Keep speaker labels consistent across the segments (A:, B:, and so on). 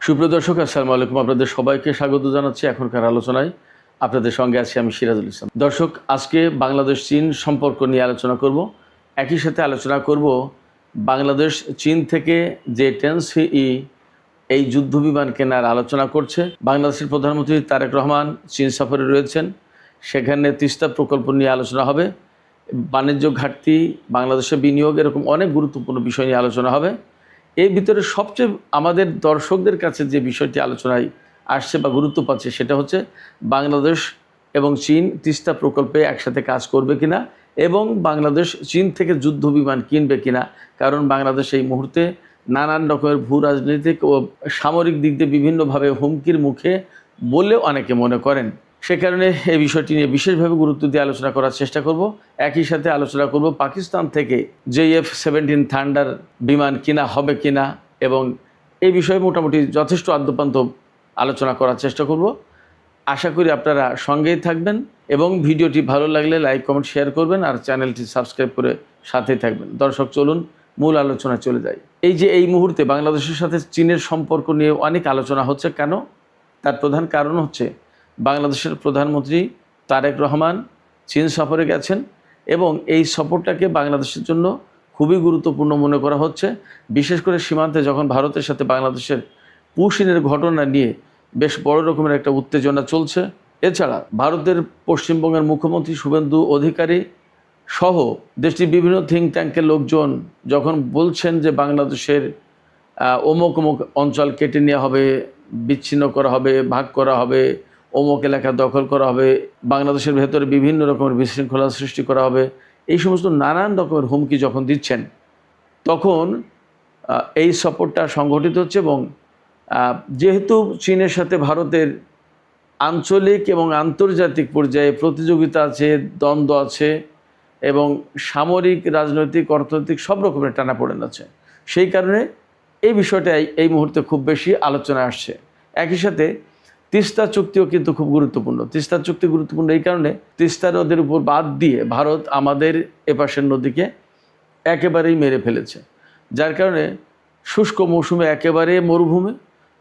A: সুপ্রিয় দর্শক, আসসালামু আলাইকুম। আপনাদের সবাইকে স্বাগত জানাচ্ছি এখনকার আলোচনায়। আপনাদের সঙ্গে আছি আমি সিরাজুল ইসলাম। দর্শক, আজকে বাংলাদেশ চীন সম্পর্ক নিয়ে আলোচনা করব। একই সাথে আলোচনা করব বাংলাদেশ চীন থেকে যে 10C এই যুদ্ধ বিমান কেনার আলোচনা করছে। বাংলাদেশের প্রধানমন্ত্রী তারেক রহমান চীন সফরে রয়েছেন, সেখানে তিস্তা প্রকল্প নিয়ে আলোচনা হবে। বাণিজ্য ঘাটতি, বাংলাদেশে বিনিয়োগ, এরকম অনেক গুরুত্বপূর্ণ বিষয় নিয়ে আলোচনা হবে। এর ভিতরে সবচেয়ে আমাদের দর্শকদের কাছে যে বিষয়টি আলোচনায় আসছে বা গুরুত্ব পাচ্ছে সেটা হচ্ছে বাংলাদেশ এবং চীন তিস্তা প্রকল্পে একসাথে কাজ করবে কিনা এবং বাংলাদেশ চীন থেকে যুদ্ধ বিমান কিনবে কিনা। কারণ বাংলাদেশ এই মুহূর্তে নানান রকমের ভূ রাজনৈতিক ও সামরিক দিক দিয়ে বিভিন্নভাবে হুমকির মুখে বলেও অনেকে মনে করেন। সে কারণে এই বিষয়টি নিয়ে বিশেষভাবে গুরুত্ব দিয়ে আলোচনা করার চেষ্টা করব। একই সাথে আলোচনা করব পাকিস্তান থেকে JF-17 থান্ডার বিমান কিনা হবে কিনা এবং এই বিষয়ে মোটামুটি যথেষ্ট আদ্যপান্ত আলোচনা করার চেষ্টা করব। আশা করি আপনারা সঙ্গেই থাকবেন এবং ভিডিওটি ভালো লাগলে লাইক, কমেন্ট, শেয়ার করবেন আর চ্যানেলটি সাবস্ক্রাইব করে সাথেই থাকবেন। দর্শক, চলুন মূল আলোচনা চলে যাই। এই মুহূর্তে বাংলাদেশের সাথে চীনের সম্পর্ক নিয়ে অনেক আলোচনা হচ্ছে। কেন? তার প্রধান কারণ হচ্ছে বাংলাদেশের প্রধানমন্ত্রী তারেক রহমান চীন সফরে গেছেন এবং এই সফরটাকে বাংলাদেশের জন্য খুবই গুরুত্বপূর্ণ মনে করা হচ্ছে। বিশেষ করে সীমান্তে যখন ভারতের সাথে বাংলাদেশের পুশিনের ঘটনা নিয়ে বেশ বড় রকমের একটা উত্তেজনা চলছে। এছাড়া ভারতের পশ্চিমবঙ্গের মুখ্যমন্ত্রী শুভেন্দু অধিকারী সহ দেশটির বিভিন্ন থিঙ্ক ট্যাঙ্কের লোকজন যখন বলছেন যে বাংলাদেশের অমুক অমুক অঞ্চল কেটে নেওয়া হবে, বিচ্ছিন্ন করা হবে, ভাগ করা হবে, অমুক এলাকা দখল করা হবে, বাংলাদেশের ভেতরে বিভিন্ন রকমের বিশৃঙ্খলা সৃষ্টি করা হবে, এই সমস্ত নানান রকমের হুমকি যখন দিচ্ছেন, তখন এই সফরটা সংগঠিত হচ্ছে। এবং যেহেতু চীনের সাথে ভারতের আঞ্চলিক এবং আন্তর্জাতিক পর্যায়ে প্রতিযোগিতা আছে, দ্বন্দ্ব আছে এবং সামরিক, রাজনৈতিক, অর্থনৈতিক সব রকমের টানাপোড়েন আছে, সেই কারণে এই বিষয়টা এই মুহূর্তে খুব বেশি আলোচনায় আসছে। একই সাথে তিস্তা চুক্তিও কিন্তু খুব গুরুত্বপূর্ণ। তিস্তা চুক্তি গুরুত্বপূর্ণ এই কারণে, তিস্তা নদীর উপর বাদ দিয়ে ভারত আমাদের এপাশের নদীকে একেবারেই মেরে ফেলেছে, যার কারণে শুষ্ক মৌসুমে একেবারে মরুভূমি,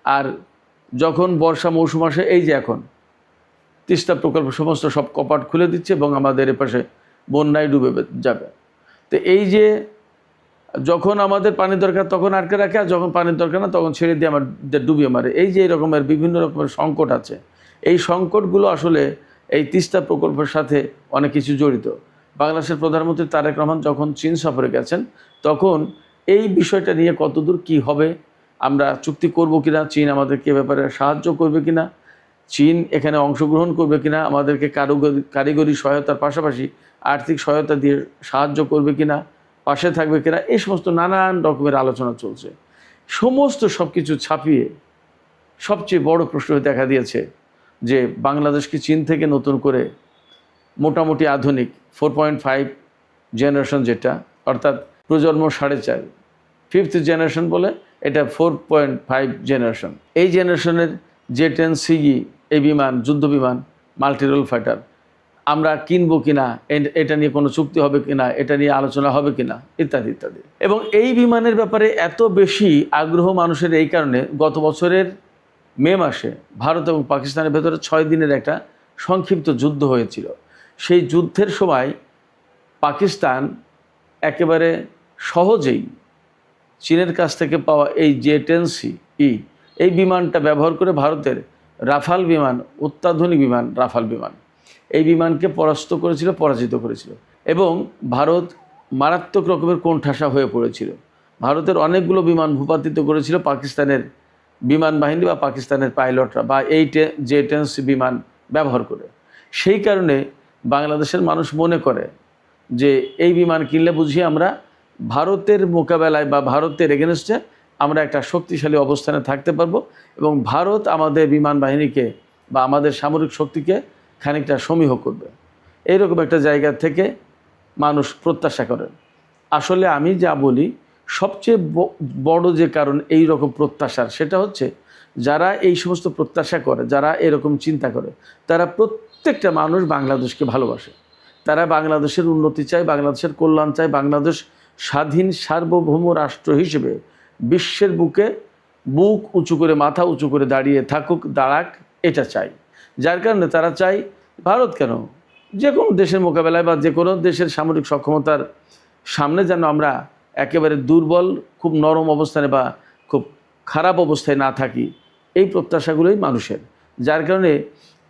A: আর যখন বর্ষা মৌসুম আসে, এই যে এখন তিস্তা প্রকল্প সমস্ত সব কপাট খুলে দিচ্ছে এবং আমাদের এপাশে বন্যায় ডুবে যাবে। তো এই যে যখন আমাদের পানি দরকার তখন আটকে রাখে, আর যখন পানির দরকার না তখন ছেড়ে দিয়ে আমাদের ডুবিয়ে মারে। এই যে এরকমের বিভিন্ন রকমের সংকট আছে, এই সংকটগুলো আসলে এই তিস্তা প্রকল্পের সাথে অনেক কিছু জড়িত। বাংলাদেশের প্রধানমন্ত্রী তারেক রহমান যখন চীন সফরে গেছেন, তখন এই বিষয়টা নিয়ে কতদূর কি হবে, আমরা চুক্তি করব কিনা, চীন আমাদেরকে ব্যাপারে সাহায্য করবে কিনা, চীন এখানে অংশগ্রহণ করবে কিনা, আমাদেরকে কারিগরি সহায়তার পাশাপাশি আর্থিক সহায়তা দিয়ে সাহায্য করবে কিনা, পাশে থাকবে কিনা, এই সমস্ত নানান রকমের আলোচনা চলছে। সমস্ত সব কিছু ছাপিয়ে সবচেয়ে বড় প্রশ্ন দেখা দিয়েছে যে বাংলাদেশ কি চীন থেকে নতুন করে মোটামুটি আধুনিক 4.5 জেনারেশন, যেটা অর্থাৎ প্রজন্ম 4.5, 5th জেনারেশন বলে, এটা 4.5 জেনারেশন, এই জেনারেশনের J-10C এই বিমান, যুদ্ধ বিমান, মাল্টিরোল ফাইটার আমরা কিনবো কিনা, এটা নিয়ে কোনো চুক্তি হবে কিনা, এটা নিয়ে আলোচনা হবে কিনা, ইত্যাদি ইত্যাদি। এবং এই বিমানের ব্যাপারে এত বেশি আগ্রহ মানুষের এই কারণে, গত বছরের মে মাসে ভারত এবং পাকিস্তানের ভেতরে 6 দিনের একটা সংক্ষিপ্ত যুদ্ধ হয়েছিল। সেই যুদ্ধের সময় পাকিস্তান একেবারে সহজেই চীনের কাছ থেকে পাওয়া এই J-10C এই বিমানটা ব্যবহার করে ভারতের রাফাল বিমান, অত্যাধুনিক বিমান রাফাল বিমান, এই বিমানকে পরাজিত করেছিল এবং ভারত মারাত্মক রকমের কোণঠাসা হয়ে পড়েছিল। ভারতের অনেকগুলো বিমান ভূপাতিত করেছিল পাকিস্তানের বিমান বাহিনী বা পাকিস্তানের পাইলটরা, বা এই J-10C বিমান ব্যবহার করে। সেই কারণে বাংলাদেশের মানুষ মনে করে যে এই বিমান কিনলে বুঝি আমরা ভারতের মোকাবেলায় বা ভারতের এগেনস্টে আমরা একটা শক্তিশালী অবস্থানে থাকতে পারবো এবং ভারত আমাদের বিমান বাহিনীকে বা আমাদের সামরিক শক্তিকে খানিকটা সমীহ করবে, এইরকম একটা জায়গা থেকে মানুষ প্রত্যাশা করেন। আসলে আমি যা বলি, সবচেয়ে বড় যে কারণ এই রকম প্রত্যাশার, সেটা হচ্ছে যারা এই সমস্ত প্রত্যাশা করে, যারা এরকম চিন্তা করে, তারা প্রত্যেকটা মানুষ বাংলাদেশকে ভালোবাসে। তারা বাংলাদেশের উন্নতি চায়, বাংলাদেশের কল্যাণ চায়, বাংলাদেশ স্বাধীন সার্বভৌম রাষ্ট্র হিসেবে বিশ্বের বুকে বুক উঁচু করে, মাথা উঁচু করে দাঁড়িয়ে থাকুক, দাঁড়াক, এটা চাই। যার কারণে তারা চাই ভারত কেন, যে কোনো দেশের মোকাবেলায় বা যে কোনো দেশের সামরিক সক্ষমতার সামনে যেন আমরা একেবারে দুর্বল, খুব নরম অবস্থানে বা খুব খারাপ অবস্থায় না থাকি, এই প্রত্যাশাগুলোই মানুষের। যার কারণে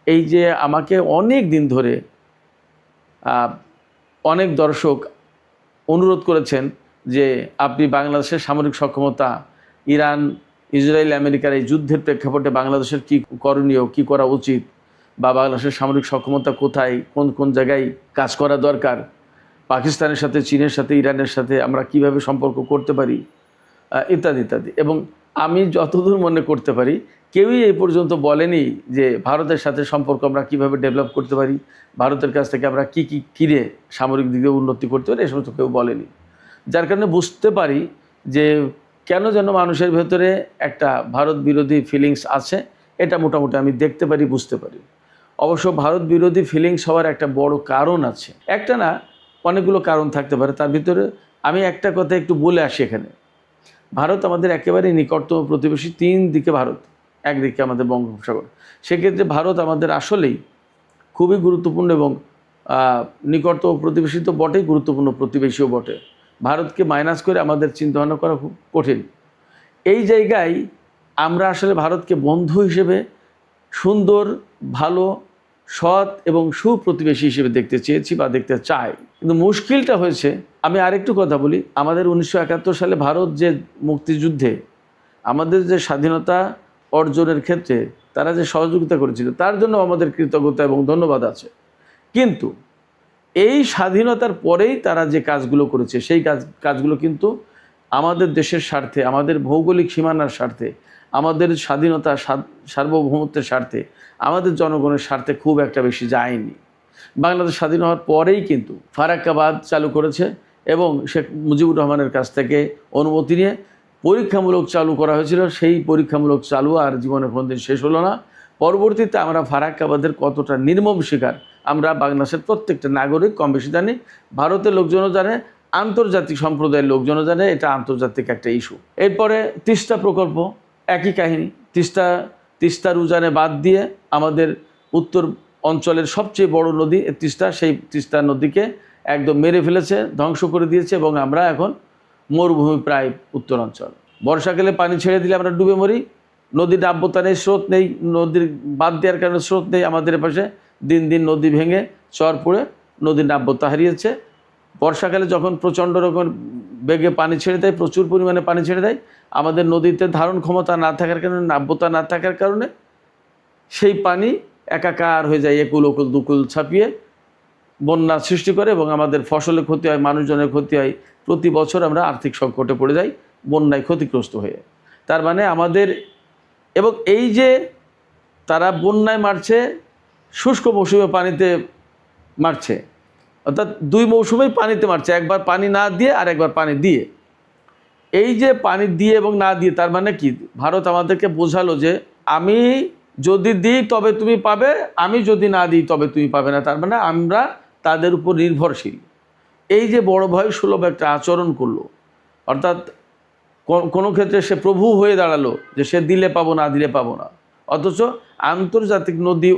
A: এই যে আমাকে অনেক দিন ধরে অনেক দর্শক অনুরোধ করেছেন যে আপনি বাংলাদেশের সামরিক সক্ষমতা, ইরান, ইসরায়েল, আমেরিকার এই যুদ্ধের প্রেক্ষাপটে বাংলাদেশের কী করণীয়, কী করা উচিত, বা বাংলাদেশের সামরিক সক্ষমতা কোথায়, কোন কোন জায়গায় কাজ করা দরকার, পাকিস্তানের সাথে, চীনের সাথে, ইরানের সাথে আমরা কিভাবে সম্পর্ক করতে পারি, ইত্যাদি ইত্যাদি। এবং আমি যতদূর মনে করতে পারি কেউই এই পর্যন্ত বলেনি যে ভারতের সাথে সম্পর্ক আমরা কিভাবে ডেভেলপ করতে পারি, ভারতের কাছ থেকে আমরা কী কী কিনে সামরিক দিকে উন্নতি করতে পারি, এই সমস্ত কেউ বলেনি। যার কারণে বুঝতে পারি যে কেন যেন মানুষের ভেতরে একটা ভারত বিরোধী ফিলিংস আছে। এটা মোটামুটি আমি দেখতে পারি, বুঝতে পারি। অবশ্য ভারত বিরোধী ফিলিংস হওয়ার একটা বড় কারণ আছে, একটা না অনেকগুলো কারণ থাকতে পারে। তার ভিতরে আমি একটা কথা একটু বলে আসি এখানে। ভারত আমাদের একেবারে নিকটতম প্রতিবেশী, 3 দিকে ভারত, একদিকে আমাদের বঙ্গোপসাগর। সেক্ষেত্রে ভারত আমাদের আসলেই খুবই গুরুত্বপূর্ণ এবং নিকটতম প্রতিবেশী তো বটেই, গুরুত্বপূর্ণ প্রতিবেশীও বটে। ভারতকে মাইনাস করে আমাদের চিন্তাভাবনা করা খুব কঠিন। এই জায়গায় আমরা আসলে ভারতকে বন্ধু হিসেবে, সুন্দর, ভালো, সৎ এবং সুপ্রতিবেশী হিসেবে দেখতে চেয়েছি বা দেখতে চাই। কিন্তু মুশকিলটা হয়েছে, আমি আরেকটু কথা বলি, আমাদের 1971 সালে ভারত যে মুক্তিযুদ্ধে আমাদের যে স্বাধীনতা অর্জনের ক্ষেত্রে তারা যে সহযোগিতা করেছিল, তার জন্য আমাদের কৃতজ্ঞতা এবং ধন্যবাদ আছে। কিন্তু এই স্বাধীনতার পরেই তারা যে কাজগুলো করেছে, সেই কাজগুলো কিন্তু আমাদের দেশের স্বার্থে, আমাদের ভৌগোলিক সীমানার স্বার্থে, আমাদের স্বাধীনতা, সার্বভৌমত্বের স্বার্থে, আমাদের জনগণের স্বার্থে খুব একটা বেশি যায়নি। বাংলাদেশ স্বাধীন হওয়ার পরেই কিন্তু ফারাক্কাবাদ চালু করেছে এবং শেখ মুজিবুর রহমানের কাছ থেকে অনুমতি নিয়ে পরীক্ষামূলক চালু করা হয়েছিল। সেই পরীক্ষামূলক চালু আর জীবনে কোনোদিন শেষ হলো না। পরবর্তীতে আমরা ফারাক্কাবাদের কতটা নির্মম শিকার আমরা বাংলাদেশের প্রত্যেকটা নাগরিক কম বেশি জানি, ভারতের লোকজনও জানে, আন্তর্জাতিক সম্প্রদায়ের লোকজনও জানে। এটা আন্তর্জাতিক একটা ইস্যু। এরপরে তিস্তা প্রকল্প, একই কাহিনী। তিস্তার উজানে বাদ দিয়ে আমাদের উত্তর অঞ্চলের সবচেয়ে বড় নদী তিস্তা, সেই তিস্তা নদীকে একদম মেরে ফেলেছে, ধ্বংস করে দিয়েছে এবং আমরা এখন মরুভূমি প্রায় উত্তরাঞ্চল। বর্ষাকালে পানি ছেড়ে দিলে আমরা ডুবে মরি, নদীর নাব্যতা নেই, স্রোত নেই, নদীর বাদ দেওয়ার কারণে স্রোত নেই আমাদের পাশে। দিন দিন নদী ভেঙে চর পড়ে নদীর নাব্যতা হারিয়েছে। বর্ষাকালে যখন প্রচণ্ড রকম বেগে পানি ছেড়ে দেয়, প্রচুর পরিমাণে পানি ছেড়ে দেয়, আমাদের নদীতে ধারণ ক্ষমতা না থাকার কারণে, নাব্যতা না থাকার কারণে সেই পানি একাকার হয়ে যায়, একুল ওকুল দুকুল ছাপিয়ে বন্যা সৃষ্টি করে এবং আমাদের ফসলের ক্ষতি হয়, মানুষজনের ক্ষতি হয়। প্রতি বছর আমরা আর্থিক সংকটে পড়ে যাই, বন্যায় ক্ষতিগ্রস্ত হয়ে। তার মানে আমাদের, এবং এই যে তারা বন্যায় মারছে, শুষ্ক মৌসুমে পানিতে মারছে, অর্থাৎ 2 মৌসুমেই পানিতে মারছে, একবার পানি না দিয়ে আর একবার পানি দিয়ে। এই যে পানি দিয়ে এবং না দিয়ে, তার মানে কি, ভারত আমাদেরকে বোঝালো যে আমি যদি দিই তবে তুমি পাবে, আমি যদি না দিই তবে তুমি পাবে না। তার মানে আমরা তাদের উপর নির্ভরশীল। এই যে বড় ভয় সুলভ একটা আচরণ করলো, অর্থাৎ কোনো ক্ষেত্রে সে প্রভু হয়ে দাঁড়ালো যে সে দিলে পাবো, না দিলে পাবো না। অথচ আন্তর্জাতিক নদী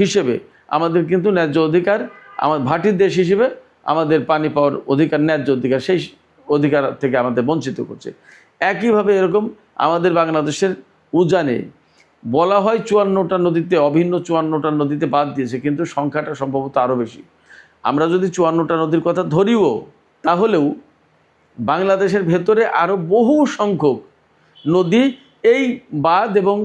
A: হিসেবে আমাদের কিন্তু ন্যায্য অধিকার, আমার ভাটির দেশ হিসেবে আমাদের পানি পাওয়ার অধিকার, ন্যায্য অধিকার, সেই অধিকার থেকে আমাদের বঞ্চিত করছে। একইভাবে এরকম আমাদের বাংলাদেশের উজানে বলা হয় 54টা নদীতে, অভিন্ন 54টা নদীতে বাদ দিয়েছে, কিন্তু সংখ্যাটা সম্ভবত আরও বেশি। আমরা যদি 54টা নদীর কথা ধরিও, তাহলেও বাংলাদেশের ভেতরে আরও বহু সংখ্যক নদী এই বাঁধ এবং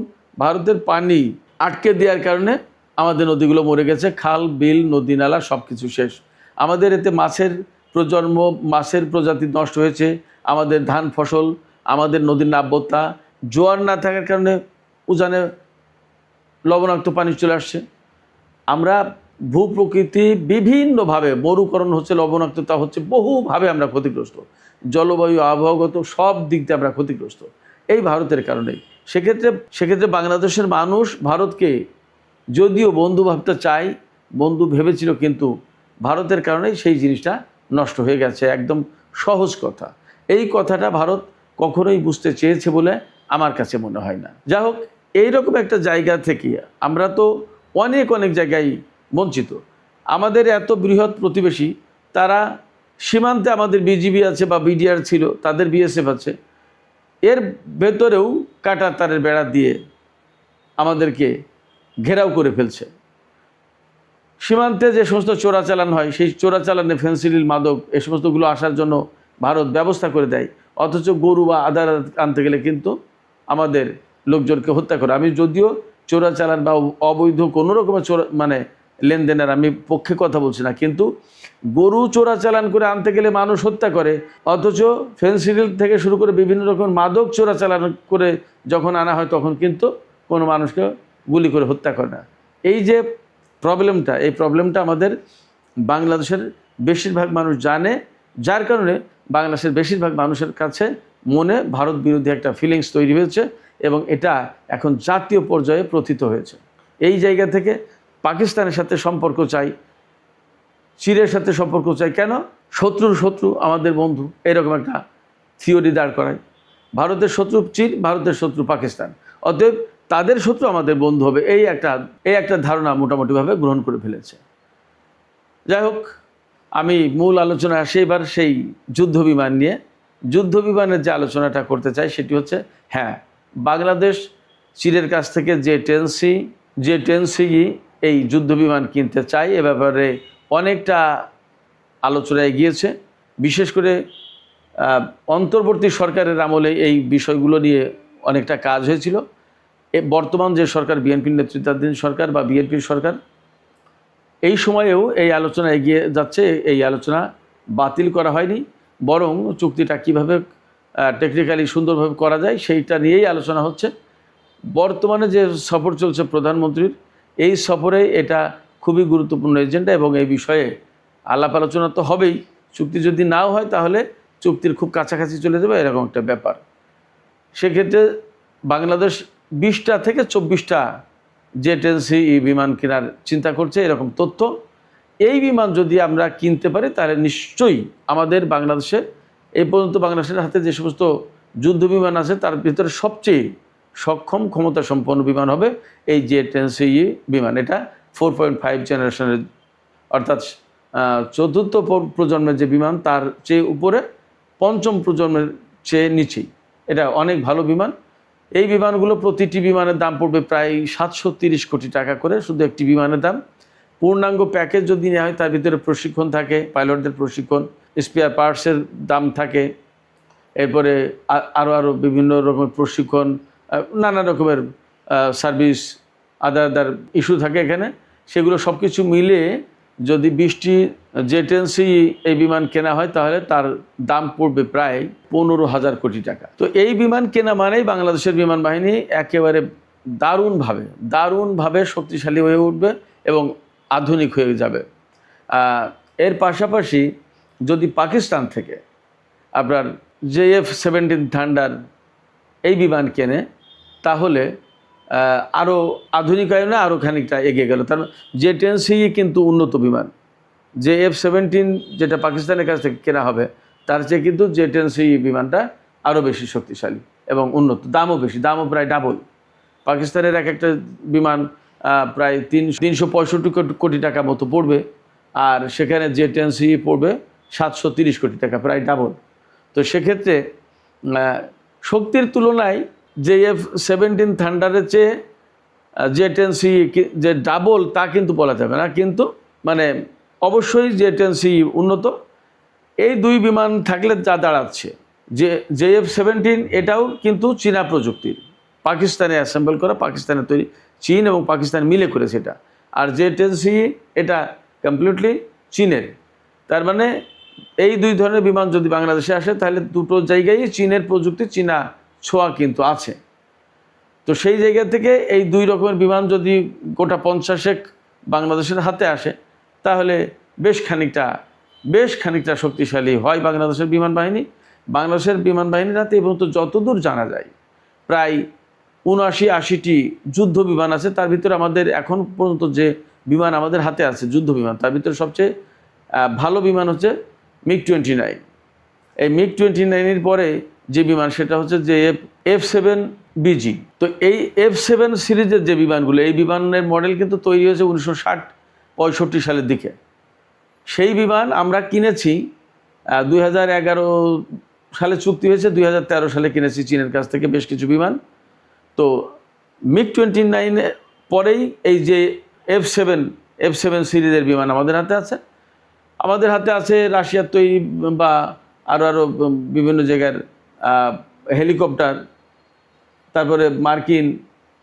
A: ভারতের পানি আটকে দেওয়ার কারণে আমাদের নদীগুলো মরে গেছে। খাল, বিল, নদী, নালা সব কিছু শেষ। আমাদের এতে মাছের প্রজন্ম, মাছের প্রজাতি নষ্ট হয়েছে, আমাদের ধান ফসল, আমাদের নদীর নাব্যতা, জোয়ার না থাকার কারণে উজানে লবণাক্ত পানি চলে আসছে। আমরা ভূপ্রকৃতি বিভিন্নভাবে, মরুকরণ হচ্ছে, লবণাক্ততা হচ্ছে, বহুভাবে আমরা ক্ষতিগ্রস্ত। জলবায়ু, আবহাওয়াগত সব দিক দিয়ে আমরা ক্ষতিগ্রস্ত এই ভারতের কারণেই। সেক্ষেত্রে বাংলাদেশের মানুষ ভারতকে যদিও বন্ধু ভাবতে চায়, বন্ধু ভেবেছিল, কিন্তু ভারতের কারণেই সেই জিনিসটা নষ্ট হয়ে গেছে। একদম সহজ কথা। এই কথাটা ভারত কখনোই বুঝতে চেয়েছে বলে আমার কাছে মনে হয় না। যাই হোক, এইরকম একটা জায়গা থেকে আমরা তো অনেক অনেক জায়গায় বঞ্চিত। আমাদের এত বৃহৎ প্রতিবেশী, তারা সীমান্তে আমাদের বিজিবি আছে বা বিডিআর ছিল, তাদের বিএসএফ আছে, এর ভেতরেও কাঁটা তারের বেড়া দিয়ে আমাদেরকে ঘেরাও করে ফেলছে। সীমান্তে যে সমস্ত চোরাচালান হয়, সেই চোরাচালানে ফেন্সিডিল, মাদক এ সমস্তগুলো আসার জন্য ভারত ব্যবস্থা করে দেয়, অথচ গরু বা আদার আনতে গেলে কিন্তু আমাদের লোকজনকে হত্যা করে। আমি যদিও চোরাচালান বা অবৈধ কোনো রকমের মানে লেনদেনের আমি পক্ষে কথা বলছি না, কিন্তু গরু চোরাচালান করে আনতে গেলে মানুষ হত্যা করে, অথচ ফেন্সিডিল থেকে শুরু করে বিভিন্ন রকম মাদক চোরাচালান করে যখন আনা হয় তখন কিন্তু কোনো মানুষকে গুলি করে হত্যা করে না। এই যে প্রবলেমটা, এই প্রবলেমটা আমাদের বাংলাদেশের বেশিরভাগ মানুষ জানে, যার কারণে বাংলাদেশের বেশিরভাগ মানুষের কাছে মনে ভারত বিরোধী একটা ফিলিংস তৈরি হয়েছে এবং এটা এখন জাতীয় পর্যায়ে প্রথিত হয়েছে। এই জায়গা থেকে পাকিস্তানের সাথে সম্পর্ক চাই, চীনের সাথে সম্পর্ক চাই। কেন? শত্রুর শত্রু আমাদের বন্ধু, এরকম একটা থিওরি দাঁড় করায়। ভারতের শত্রু চীন, ভারতের শত্রু পাকিস্তান, অতএব তাদের শত্রু আমাদের বন্ধু হবে, এই একটা ধারণা মোটামুটিভাবে গ্রহণ করে ফেলেছে। যাই হোক, আমি মূল আলোচনা আসি এবার সেই যুদ্ধ বিমান নিয়ে। যুদ্ধ বিমানের যে আলোচনাটা করতে চাই সেটি হচ্ছে, হ্যাঁ, বাংলাদেশ চীনের কাছ থেকে যে 10C এই যুদ্ধ বিমান কিনতে চায়, এ ব্যাপারে অনেকটা আলোচনা এগিয়েছে। বিশেষ করে অন্তর্বর্তী সরকারের আমলে এই বিষয়গুলো নিয়ে অনেকটা কাজ হয়েছিল। বর্তমান যে সরকার, বিএনপির নেতৃত্বাধীন সরকার বা বিএনপির সরকার, এই সময়েও এই আলোচনা এগিয়ে যাচ্ছে। এই আলোচনা বাতিল করা হয়নি, বরং চুক্তিটা কীভাবে টেকনিক্যালি সুন্দরভাবে করা যায় সেইটা নিয়েই আলোচনা হচ্ছে। বর্তমানে যে সফর চলছে প্রধানমন্ত্রীর, এই সফরে এটা খুবই গুরুত্বপূর্ণ এজেন্ডা এবং এই বিষয়ে আলাপ আলোচনা তো হবেই। চুক্তি যদি নাও হয় তাহলে চুক্তির খুব কাছাকাছি চলে যাবে, এরকম একটা ব্যাপার। সেক্ষেত্রে বাংলাদেশ 20টা থেকে 24টা যে 10C বিমান কেনার চিন্তা করছে, এরকম তথ্য। এই বিমান যদি আমরা কিনতে পারি তাহলে নিশ্চয়ই আমাদের বাংলাদেশে এই পর্যন্ত বাংলাদেশের হাতে যে সমস্ত যুদ্ধ বিমান আছে তার ভিতরে সবচেয়ে সক্ষম, ক্ষমতা সম্পন্ন বিমান হবে এই যে 10C বিমান। এটা 4.5 জেনারেশনের, অর্থাৎ চতুর্থ প্রজন্মের যে বিমান তার চেয়ে উপরে, পঞ্চম প্রজন্মের চেয়ে নিচেই। এটা অনেক ভালো বিমান। এই বিমানগুলো প্রতিটি বিমানের দাম পড়বে প্রায় 730 কোটি টাকা করে, শুধু একটি বিমানের দাম। পূর্ণাঙ্গ প্যাকেজ যদি নেওয়া হয় তার ভিতরে প্রশিক্ষণ থাকে, পাইলটদের প্রশিক্ষণ, স্পেয়ার পার্টসের দাম থাকে, এরপরে আরও বিভিন্ন রকমের প্রশিক্ষণ, নানা রকমের সার্ভিস, আদার ইস্যু থাকে এখানে। সেগুলো সব কিছু মিলে যদি 20টি যে 10C এই বিমান কেনা হয় তাহলে তার দাম পড়বে প্রায় 15,000 কোটি টাকা। তো এই বিমান কেনা মানেই বাংলাদেশের বিমান বাহিনী একেবারে দারুণভাবে শক্তিশালী হয়ে উঠবে এবং আধুনিক হয়ে যাবে। এর পাশাপাশি যদি পাকিস্তান থেকে আপনার JF-17 থান্ডার এই বিমান কেনে তাহলে আরও আধুনিকায়নে আরও খানিকটা এগিয়ে গেল। তার যে 10C কিন্তু উন্নত বিমান, JF-17 যেটা পাকিস্তানের কাছ থেকে কেনা হবে তার চেয়ে কিন্তু যে 10C বিমানটা আরও বেশি শক্তিশালী এবং উন্নত, দামও বেশি, দামও প্রায় ডাবল। পাকিস্তানের একটা বিমান প্রায় 365 কোটি টাকা মতো পড়বে, আর সেখানে যে 10C পড়বে 730 কোটি টাকা, প্রায় ডাবল। তো সেক্ষেত্রে শক্তির তুলনায় JF-17 থান্ডারের চেয়ে যে 10C যে ডাবল তা কিন্তু বলা যাবে না, কিন্তু মানে অবশ্যই যে 10C উন্নত। এই দুই বিমান থাকলে যা দাঁড়াচ্ছে, যে JF-17 এটাও কিন্তু চীনা প্রযুক্তির, পাকিস্তানে অ্যাসেম্বল করা, পাকিস্তানে তৈরি, চীন এবং পাকিস্তান মিলে করেছে এটা। আর যে 10C এটা কমপ্লিটলি চীনের। তার মানে এই দুই ধরনের বিমান যদি বাংলাদেশে আসে তাহলে দুটো জায়গায় চীনের প্রযুক্তি, চীনা ছোঁয়া কিন্তু আছে। তো সেই জায়গা থেকে এই দুই রকমের বিমান যদি গোটা 50 বাংলাদেশের হাতে আসে তাহলে বেশ খানিকটা শক্তিশালী হয় বাংলাদেশের বিমান বাহিনী। বাংলাদেশের বিমান বাহিনীর হাতে এবং তো যতদূর জানা যায় প্রায় 79-80টি যুদ্ধ বিমান আছে। তার ভিতরে আমাদের এখন পর্যন্ত যে বিমান আমাদের হাতে আছে যুদ্ধ বিমান, তার ভিতরে সবচেয়ে ভালো বিমান হচ্ছে MiG-29। এই MiG-29-এর পরে যে বিমান সেটা হচ্ছে যে F-7BG। তো এই F-7 সিরিজের যে বিমানগুলো, এই বিমানের মডেল কিন্তু তৈরি হয়েছে 1960-65 সালের দিকে। সেই বিমান আমরা কিনেছি 2011 সালে চুক্তি হয়েছে, 2013 সালে কিনেছি চীনের কাছ থেকে বেশ কিছু বিমান। তো MiG-29 পরেই এই যে F-7 সিরিজের বিমান আমাদের হাতে আছে। আমাদের হাতে আছে রাশিয়ার তৈরি বা আরও বিভিন্ন জায়গার হেলিকপ্টার, তারপরে মার্কিন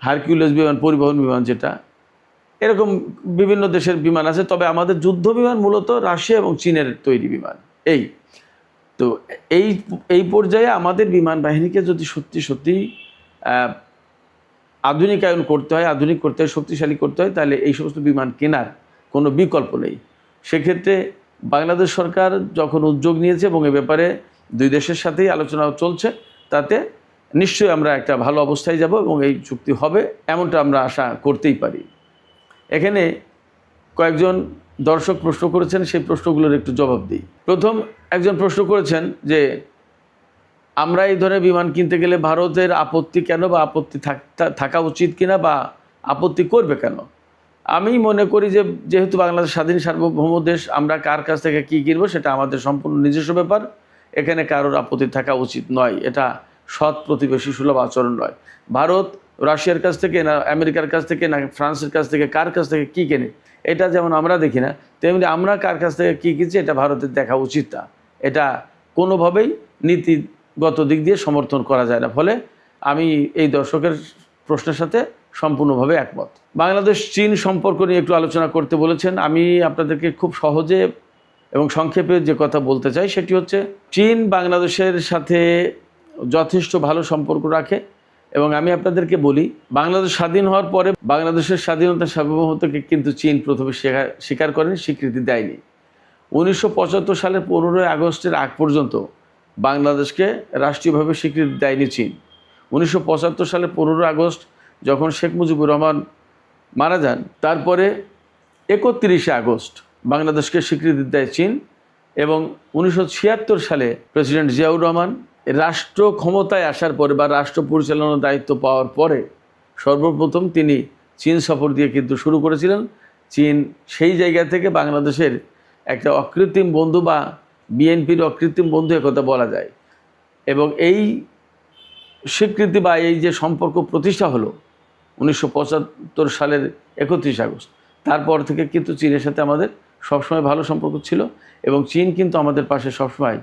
A: হারকিউলিস বিমান, পরিবহন বিমান যেটা, এরকম বিভিন্ন দেশের বিমান আছে। তবে আমাদের যুদ্ধ বিমান মূলত রাশিয়া এবং চীনের তৈরি বিমান। তো এই পর্যায়ে আমাদের বিমান বাহিনীকে যদি সত্যি আধুনিকায়ন করতে হয়, আধুনিক করতে হয়, শক্তিশালী করতে হয়, তাহলে এই সমস্ত বিমান কেনার কোনো বিকল্প নেই। সেক্ষেত্রে বাংলাদেশ সরকার যখন উদ্যোগ নিয়েছে এবং এ ব্যাপারে দুই দেশের সাথেই আলোচনা চলছে, তাতে নিশ্চয়ই আমরা একটা ভালো অবস্থায় যাব এবং এই চুক্তি হবে, এমনটা আমরা আশা করতেই পারি। এখানে কয়েকজন দর্শক প্রশ্ন করেছেন, সেই প্রশ্নগুলোর একটু জবাব দিই। প্রথম একজন প্রশ্ন করেছেন যে আমরা এই ধরনের বিমান কিনতে গেলে ভারতের আপত্তি কেন, বা আপত্তি থাকা উচিত কিনা, বা আপত্তি করবে কেন। আমি মনে করি যে যেহেতু বাংলাদেশ স্বাধীন সার্বভৌম দেশ, আমরা কার কাছ থেকে কী কিনবো সেটা আমাদের সম্পূর্ণ নিজস্ব ব্যাপার। এখানে কারোর আপত্তি থাকা উচিত নয়, এটা সৎ প্রতিবেশী সুলভ আচরণ নয়। ভারত রাশিয়ার কাছ থেকে না আমেরিকার কাছ থেকে না ফ্রান্সের কাছ থেকে কার কাছ থেকে কী কেনে, এটা যেমন আমরা দেখি না, তেমনি আমরা কার কাছ থেকে কী কিনছি এটা ভারতের দেখা উচিত না। এটা কোনোভাবেই নীতিগত দিক দিয়ে সমর্থন করা যায় না। ফলে আমি এই দর্শকের প্রশ্নের সাথে সম্পূর্ণভাবে একমত। বাংলাদেশ চীন সম্পর্ক নিয়ে একটু আলোচনা করতে বলেছেন। আমি আপনাদেরকে খুব সহজে এবং সংক্ষেপে যে কথা বলতে চাই সেটি হচ্ছে, চীন বাংলাদেশের সাথে যথেষ্ট ভালো সম্পর্ক রাখে। এবং আমি আপনাদেরকে বলি, বাংলাদেশ স্বাধীন হওয়ার পরে বাংলাদেশের স্বাধীনতার সার্বভৌমত্বকে কিন্তু চীন প্রথমে স্বীকার করেনি, স্বীকৃতি দেয়নি। 1975 সালের 15ই আগস্টের আগ পর্যন্ত বাংলাদেশকে রাষ্ট্রীয়ভাবে স্বীকৃতি দেয়নি চীন। 1975 সালের 15 আগস্ট যখন শেখ মুজিবুর রহমান মারা যান, তারপরে 31শে আগস্ট বাংলাদেশকে স্বীকৃতি দেয় চীন। এবং 1976 সালে প্রেসিডেন্ট জিয়াউর রহমান রাষ্ট্র ক্ষমতায় আসার পরে বা রাষ্ট্র পরিচালনার দায়িত্ব পাওয়ার পরে সর্বপ্রথম তিনি চীন সফর দিয়ে কিন্তু শুরু করেছিলেন। চীন সেই জায়গা থেকে বাংলাদেশের একটা অকৃত্রিম বন্ধু বা বিএনপির অকৃত্রিম বন্ধু একথা বলা যায়। এবং এই স্বীকৃতি বা এই যে সম্পর্ক প্রতিষ্ঠা হলো 1975 সালের 31 আগস্ট, তারপর থেকে কিন্তু চীনের সাথে আমাদের সবসময় ভালো সম্পর্ক ছিল এবং চীন কিন্তু আমাদের পাশে সবসময়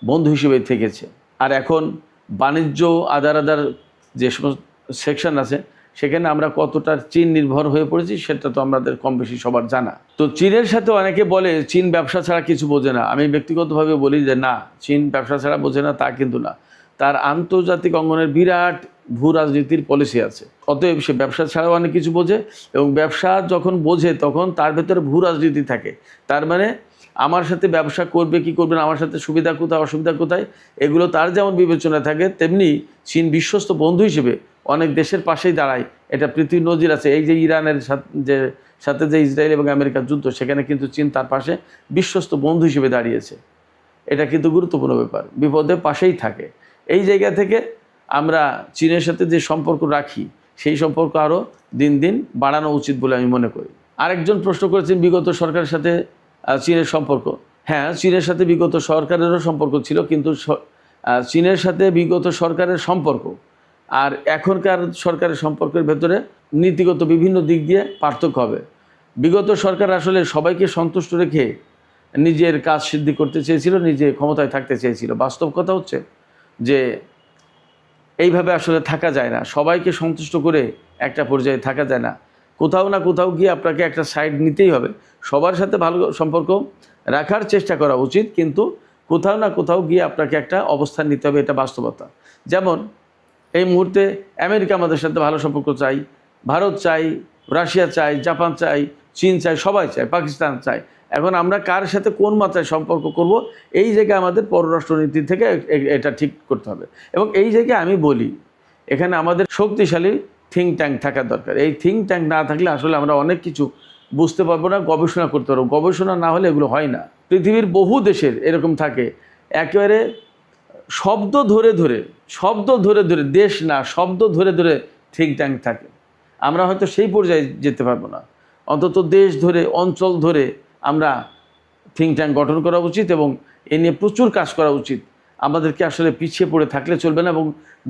A: বন্ধু হিসেবেই থেকেছে। আর এখন বাণিজ্য আদার যে সমস্ত সেকশন আছে সেখানে আমরা কতটা চীন নির্ভর হয়ে পড়েছি সেটা তো আমাদের কম বেশি সবার জানা। তো চীনের সাথে অনেকে বলে চীন ব্যবসা ছাড়া কিছু বোঝে না। আমি ব্যক্তিগতভাবে বলি যে না, চীন ব্যবসা ছাড়া বোঝে না তা কিন্তু না, তার আন্তর্জাতিক অঙ্গনের বিরাট ভূ রাজনীতির পলিসি আছে। অতএব সে ব্যবসা ছাড়াও অনেক কিছু বোঝে এবং ব্যবসা যখন বোঝে তখন তার ভেতরে ভূ রাজনীতি থাকে। তার মানে আমার সাথে ব্যবসা করবে কি করবে না, আমার সাথে সুবিধা কোথায় অসুবিধা কোথায়, এগুলো তার যেমন বিবেচনা থাকে, তেমনি চীন বিশ্বস্ত বন্ধু হিসেবে অনেক দেশের পাশেই দাঁড়ায়। এটা পৃথিবীর নজির আছে। এই যে ইরানের সাথে যে ইসরায়েল এবং আমেরিকার যুদ্ধ, সেখানে কিন্তু চীন তার পাশে বিশ্বস্ত বন্ধু হিসেবে দাঁড়িয়েছে। এটা কিন্তু গুরুত্বপূর্ণ ব্যাপার, বিপদে পাশেই থাকে। এই জায়গা থেকে আমরা চীনের সাথে যে সম্পর্ক রাখি সেই সম্পর্ক আরও দিন দিন বাড়ানো উচিত বলে আমি মনে করি। আরেকজন প্রশ্ন করেছেন বিগত সরকারের সাথে চীনের সম্পর্ক। হ্যাঁ, চীনের সাথে বিগত সরকারেরও সম্পর্ক ছিল, কিন্তু চীনের সাথে বিগত সরকারের সম্পর্ক আর এখনকার সরকারের সম্পর্কের ভেতরে নীতিগত বিভিন্ন দিক দিয়ে পার্থক্য হবে। বিগত সরকার আসলে সবাইকে সন্তুষ্ট রেখে নিজের কাজ সিদ্ধি করতে চেয়েছিল, নিজে ক্ষমতায় থাকতে চেয়েছিল। বাস্তব কথা হচ্ছে যে এইভাবে আসলে থাকা যায় না, সবাইকে সন্তুষ্ট করে একটা পর্যায়ে থাকা যায় না। কোথাও না কোথাও গিয়ে আপনাকে একটা সাইড নিতেই হবে। সবার সাথে ভালো সম্পর্ক রাখার চেষ্টা করা উচিত, কিন্তু কোথাও না কোথাও গিয়ে আপনাকে একটা অবস্থান নিতে হবে, এটা বাস্তবতা। যেমন এই মুহূর্তে আমেরিকা আমাদের সাথে ভালো সম্পর্ক চাই, ভারত চাই, রাশিয়া চাই, জাপান চাই, চীন চাই, সবাই চাই, পাকিস্তান চাই। এখন আমরা কার সাথে কোন মাত্রায় সম্পর্ক করব, এই জায়গায় আমাদের পররাষ্ট্রনীতি থেকে এটা ঠিক করতে হবে। এবং এই জায়গায় আমি বলি, এখানে আমাদের শক্তিশালী থিঙ্ক ট্যাঙ্ক থাকা দরকার। এই থিঙ্ক ট্যাঙ্ক না থাকলে আসলে আমরা অনেক কিছু বুঝতে পারবো না, গবেষণা করতে পারবো। গবেষণা না হলে এগুলো হয় না। পৃথিবীর বহু দেশের এরকম থাকে, একেবারে শব্দ ধরে ধরে দেশ না, শব্দ ধরে ধরে থিঙ্ক ট্যাঙ্ক থাকে। আমরা হয়তো সেই পর্যায়ে যেতে পারবো না, অন্তত দেশ ধরে, অঞ্চল ধরে আমরা থিঙ্ক ট্যাঙ্ক গঠন করা উচিত এবং এ নিয়ে প্রচুর কাজ করা উচিত। আমাদেরকে আসলে পিছিয়ে পড়ে থাকলে চলবে না এবং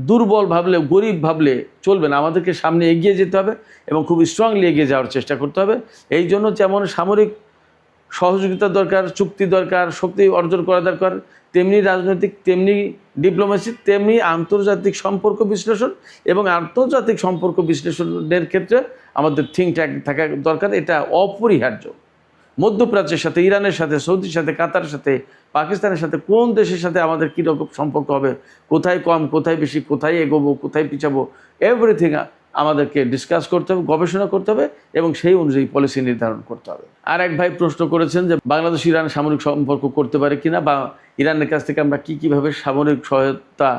A: দুর্বল ভাবলে, গরিব ভাবলে চলবে না। আমাদেরকে সামনে এগিয়ে যেতে হবে এবং খুব স্ট্রংলি এগিয়ে যাওয়ার চেষ্টা করতে হবে। এই জন্য যেমন সামরিক সহযোগিতা দরকার, চুক্তি দরকার, শক্তি অর্জন করা দরকার, তেমনি রাজনৈতিক, তেমনি ডিপ্লোমেসি, তেমনি আন্তর্জাতিক সম্পর্ক বিশ্লেষণ এবং আন্তর্জাতিক সম্পর্ক বিশ্লেষণের ক্ষেত্রে আমাদের থিঙ্ক ট্যাঙ্ক থাকা দরকার। এটা অপরিহার্য। মধ্যপ্রাচ্যের সাথে, ইরানের সাথে, সৌদির সাথে, কাতারের সাথে, পাকিস্তানের সাথে, কোন দেশের সাথে আমাদের কীরকম সম্পর্ক হবে, কোথায় কম, কোথায় বেশি, কোথায় এগোবো, কোথায় পিছাবো, এভরিথিং আমাদেরকে ডিসকাস করতে হবে, গবেষণা করতে হবে এবং সেই অনুযায়ী পলিসি নির্ধারণ করতে হবে। আর এক ভাই প্রশ্ন করেছেন যে বাংলাদেশ ইরান সামরিক সম্পর্ক করতে পারে কিনা, বা ইরানের কাছ থেকে আমরা কীভাবে সামরিক সহায়তা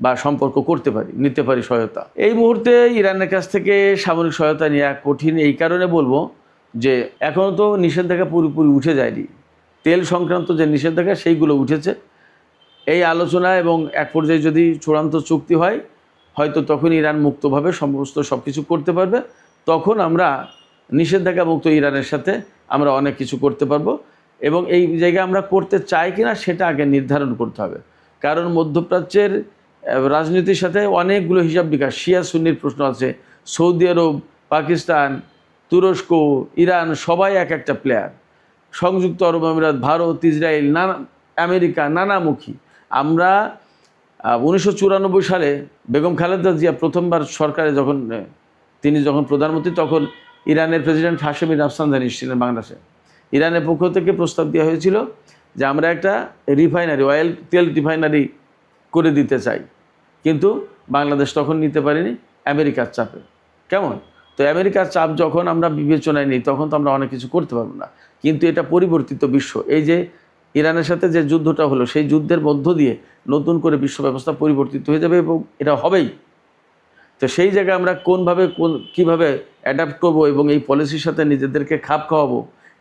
A: বা সম্পর্ক করতে পারি, নিতে পারি সহায়তা। এই মুহূর্তে ইরানের কাছ থেকে সামরিক সহায়তা নেওয়া কঠিন। এই কারণে বলবো যে এখনও তো নিষেধাজ্ঞা পুরোপুরি উঠে যায়নি। তেল সংক্রান্ত যে নিষেধাজ্ঞা সেইগুলো উঠেছে। এই আলোচনা এবং এক পর্যায়ে যদি চূড়ান্ত চুক্তি হয়, হয়তো তখন ইরান মুক্তভাবে সমস্ত সব কিছু করতে পারবে। তখন আমরা নিষেধাজ্ঞা মুক্ত ইরানের সাথে আমরা অনেক কিছু করতে পারবো এবং এই জায়গায় আমরা করতে চাই কিনা সেটা আগে নির্ধারণ করতে হবে। কারণ মধ্যপ্রাচ্যের রাজনীতির সাথে অনেকগুলো হিসাব বিকাশ, শিয়া সুন্নির প্রশ্ন আছে। সৌদি আরব, পাকিস্তান, তুরস্ক, ইরান সবাই এক একটা প্লেয়ার। সংযুক্ত আরব আমিরাত, ভারত, ইসরায়েল, আমেরিকা, নানামুখী। আমরা 1994 সালে বেগম খালেদা জিয়া প্রথমবার সরকারে তিনি যখন প্রধানমন্ত্রী, তখন ইরানের প্রেসিডেন্ট হাশেমি রাফসানজানি ছিলেন বাংলাদেশে। ইরানের পক্ষ থেকে প্রস্তাব দেওয়া হয়েছিল যে আমরা একটা রিফাইনারি, তেল রিফাইনারি করে দিতে চাই, কিন্তু বাংলাদেশ তখন নিতে পারিনি আমেরিকার চাপে। কেমন? তো আমেরিকার চাপ যখন আমরা বিবেচনায় নিই, তখন তো আমরা অনেক কিছু করতে পারবো না। কিন্তু এটা পরিবর্তিত বিশ্ব। এই যে ইরানের সাথে যে যুদ্ধটা হলো, সেই যুদ্ধের মধ্য দিয়ে নতুন করে বিশ্ব ব্যবস্থা পরিবর্তিত হয়ে যাবে এবং এটা হবেই। তো সেই জায়গায় আমরা কীভাবে অ্যাডাপ্ট করবো এবং এই পলিসির সাথে নিজেদেরকে খাপ খাওয়াবো,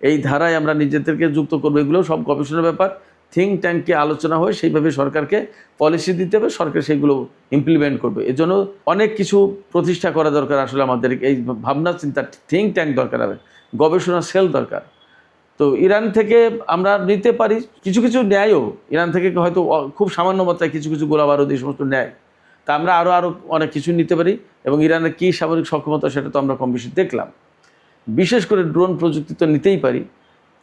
A: এই ধারায় আমরা নিজেদেরকে যুক্ত করবো, এগুলো সব গবেষণার ব্যাপার। থিঙ্ক ট্যাঙ্কে আলোচনা হয়, সেইভাবে সরকারকে পলিসি দিতে হবে, সরকার সেইগুলো ইমপ্লিমেন্ট করবে। এজন্য অনেক কিছু প্রতিষ্ঠা করা দরকার। আসলে আমাদের এই ভাবনা চিন্তা থিঙ্ক ট্যাঙ্ক দরকার হবে, গবেষণা সেল দরকার। তো ইরান থেকে আমরা নিতে পারি কিছু কিছু ন্যায়ও, ইরান থেকে হয়তো খুব সামান্য মাত্রায় কিছু কিছু গোলাবারুদ এই সমস্ত ন্যায়। তা আমরা আরও অনেক কিছু নিতে পারি এবং ইরানের কী সামরিক সক্ষমতা সেটা তো আমরা কম বেশি দেখলাম। বিশেষ করে ড্রোন প্রযুক্তি তো নিতেই পারি।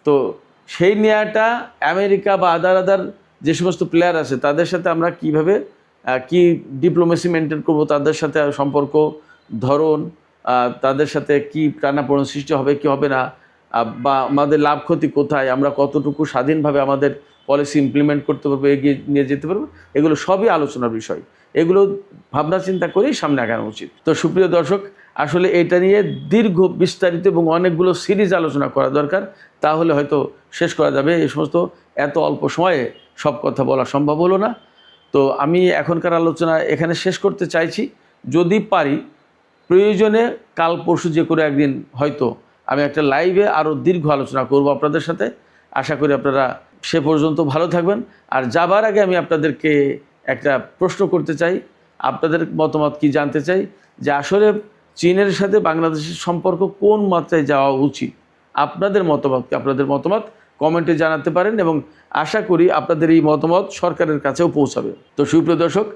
A: তো সেই নেয়াটা আমেরিকা বা আদার যে সমস্ত প্লেয়ার আছে তাদের সাথে আমরা কীভাবে কি ডিপ্লোমেসি মেনটেন করবো, তাদের সাথে সম্পর্ক ধরন, তাদের সাথে কি টানাপোড়েন সৃষ্টি হবে কি হবে না, বা আমাদের লাভ ক্ষতি কোথায়, আমরা কতটুকু স্বাধীনভাবে আমাদের পলিসি ইমপ্লিমেন্ট করতে পারবো, এগিয়ে নিয়ে যেতে পারবো, এগুলো সবই আলোচনার বিষয়। এগুলো ভাবনা চিন্তা করেই সামনে আগানো উচিত। তো সুপ্রিয় দর্শক, আসলে এটা নিয়ে দীর্ঘ বিস্তারিত এবং অনেকগুলো সিরিজ আলোচনা করা দরকার, তাহলে হয়তো শেষ করা যাবে। এই সমস্ত এত অল্প সময়ে সব কথা বলা সম্ভব হলো না। তো আমি এখনকার আলোচনা এখানে শেষ করতে চাইছি। যদি পারি প্রয়োজনে কাল পরশু যে করে একদিন হয়তো আমি একটা লাইভে আরও দীর্ঘ আলোচনা করব আপনাদের সাথে। আশা করি আপনারা সে পর্যন্ত ভালো থাকবেন। আর যাবার আগে আমি আপনাদেরকে একটা প্রশ্ন করতে চাই, আপনাদের মতামত কি জানতে চাই, যে আসলে চীনের সাথে বাংলাদেশের সম্পর্ক কোন মাত্রায় যাওয়া উচিত। আপনাদের মতামত কমেন্টে জানাতে পারেন এবং আশা করি আপনাদের এই মতামত সরকারের কাছেও পৌঁছাবে। তো সুপ্রিয় দর্শক,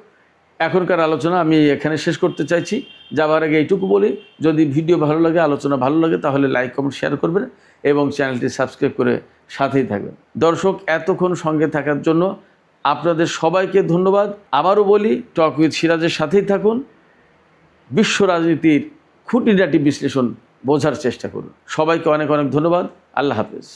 A: এখনকার আলোচনা আমি এখানে শেষ করতে চাইছি। যাবার আগে এইটুকু বলি, যদি ভিডিও ভালো লাগে, আলোচনা ভালো লাগে, তাহলে লাইক কমেন্ট শেয়ার করবেন এবং চ্যানেলটি সাবস্ক্রাইব করে সাথেই থাকবেন। দর্শক, এতক্ষণ সঙ্গে থাকার জন্য আপনাদের সবাইকে ধন্যবাদ। আবারও বলি, টক উইথ সিরাজের সাথেই থাকুন। বিশ্ব রাজনীতির খুঁটিনাটি বিশ্লেষণ বোঝার চেষ্টা করুন। সবাইকে অনেক অনেক ধন্যবাদ। আল্লাহ হাফেজ।